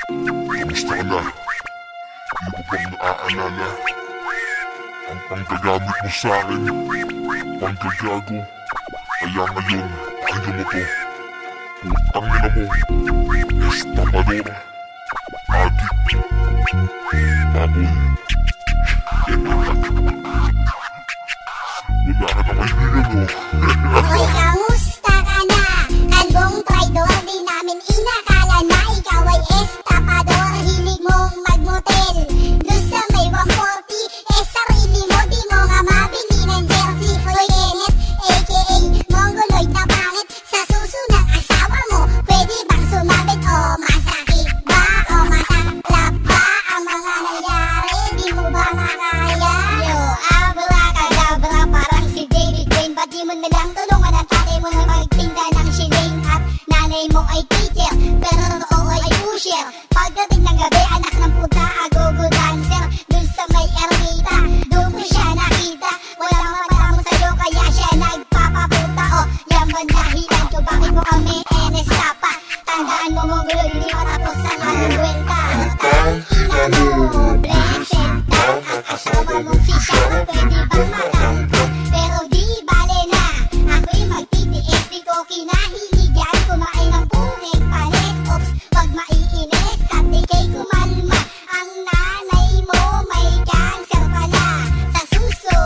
Kamusta ka na? Hindi ko bang naaalala ang panggagamit mo sa akin? Panggagago. Kaya ngayon, pakinggan mo to. Putang ina mo. Estamador. Adik. Baboy. Wala ka na kaibigan mo. Hoy, kamusta ka na? Kalbong traidor, di namin inakala na ikaw ay estapador. Hilig mong magmotel doon sa may 140. Sarili mo, di mo nga mabili ng jersey. Hoy, Kenneth, aka Mongoloid na pangit. Sa suso ng asawa mo, pwede bang sumabit? O masakit ba? O masaklap ba ang mga nangyari? Di mo ba makaya? Yo, abracadabra, parang si David Blaine. Ba't di mo nalang tulungan ang tatay mo na magtinda ng shilling? At nanay mo ay teacher, pero totoo ay pusher. Pagdating ng gabi, anak ng puta, agogo dancer. Dun sa may ermita, doon ko siya nakita. Walang matamo sa'yo, kaya siya nagpapaputa. O, yan ba dahilan ko, bakit mo kami enesapa? Tandaan mo, Mongolo, hindi matapos ang aming buwelta. Tang ina mo, blessed down. Ang asawa mong si Sharon, pwede bang matanggap? Pero di bale na, ako'y magtitiis. Di ko kinahiligan, kumain ng purik panis. Ops, wag maiinis at di kay kumalma. Ang nanay mo may cancer pala sa suso.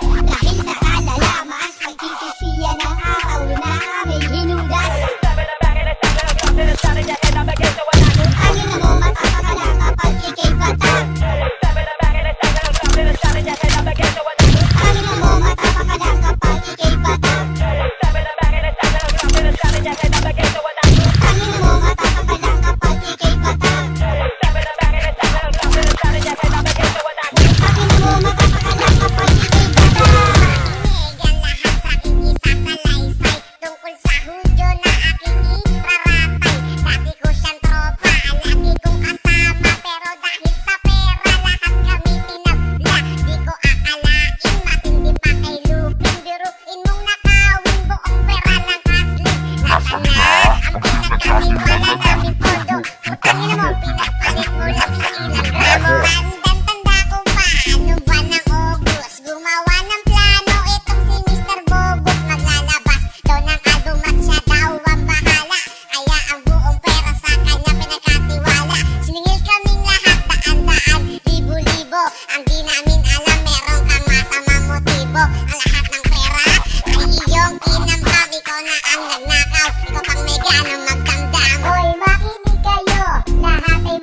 Dahil sa kalalamas, magsisisiya ng araw na aming hinugas. Ano na mo, matapaka lang kapag ikay patak. Ano na mo, matapaka lang kapag ikay patak. Ano na mo, matapaka lang kapag ikay patak. Ano na mo, matapaka lang kapag ikay patak. Megan lahat sa aking isasalaysay tungkol sa hudyo na aking iraratay. Dati ko siyang tropa, lagi kong kasama, pero dahil sa pera lahat kami pinabla. Di ko akalain, matindi pa kay Lupin. Biruin mong nakawin buong pera ng Kathleen. Nasaan na ang pinagkaniwala namin pondo? Putangin mo, pinagpalit mo lang sa ilang gramo. Tandang-tanda ko pa, ano ba ng August? Gumawa ng plano itong si Mr. Bogus. Maglalabas daw ng album at siya daw ang bahala. Kaya ang buong pera sa kanya pinagkatiwala. Siningil kaming lahat, daan-daan, libo-libo. Ang di namin alam, meron kang masamang motibo. Ang lahat ng pera ay iyong kinambag. Ikaw na ang nagnakaw, ikaw pang may ganang magdamdam. Hoy, makinig kayo, lahat ay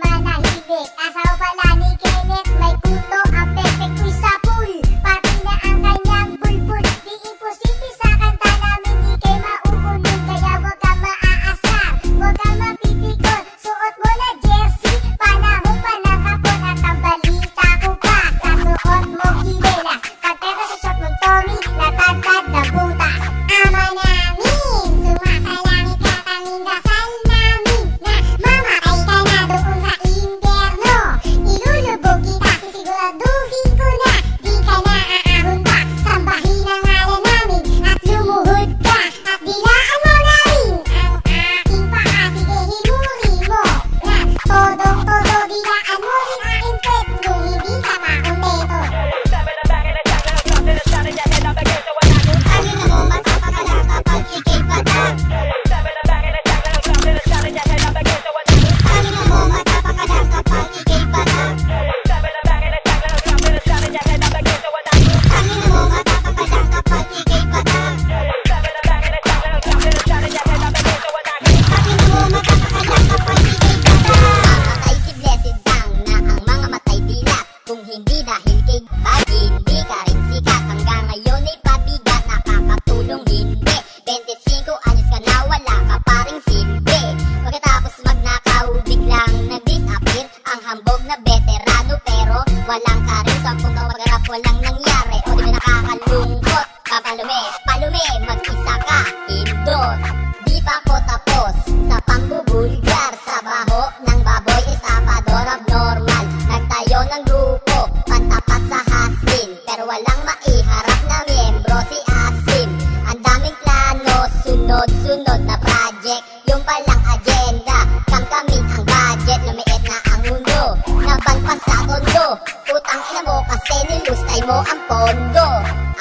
pondo.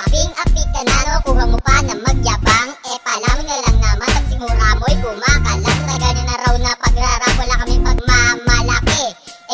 Aping-apik ka na, no? Kuha mo pa na magyabang. Palamin ka lang naman, pag simura mo'y kumakalat. Na ganyan na raw na pagrarap, wala kami pagmamalaki.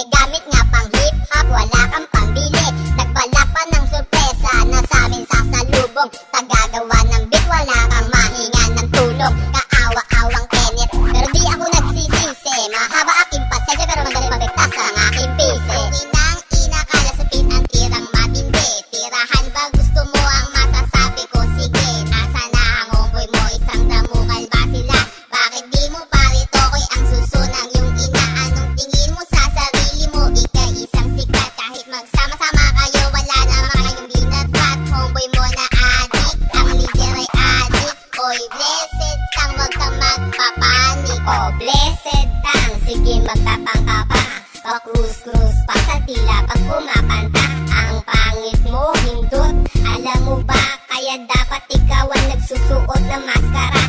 Gamit nga pang hip-hop, wala kang pambili. Nagbalak pa ng sorpresa na sa amin sasalubong. Tagagawa ng beat, wala kang mahinga ng tulong. Kaawa-awang tenit, pero di ako nagsisisi. Mahaba aking pasensya, pero madali mabigtas ang aking pisi. Inang-ina ka na sa pin ang tirang matindi. Tirahan ba gusto mo ang masasabi ko? Sige, nasa na ang homeboy mo? Isang damukal ba sila? Bakit di mo parito ko'y ang susunang yung ina? Anong tingin mo sa sarili mo? Ika'y isang sikat. Kahit magsama-sama kayo, wala naman kayong binatrat. Homeboy mo na adik, ang leader ay adik. Oy, blessed tang, wag kang magpapanik. Oh, blessed tang, sige magtatangka pa. Pa-cruise-cruise pa sa tila pag kumapanta. Ang pangit mo, hindot. Alam mo ba, kaya dapat ikaw ang nagsusuot ng maskara.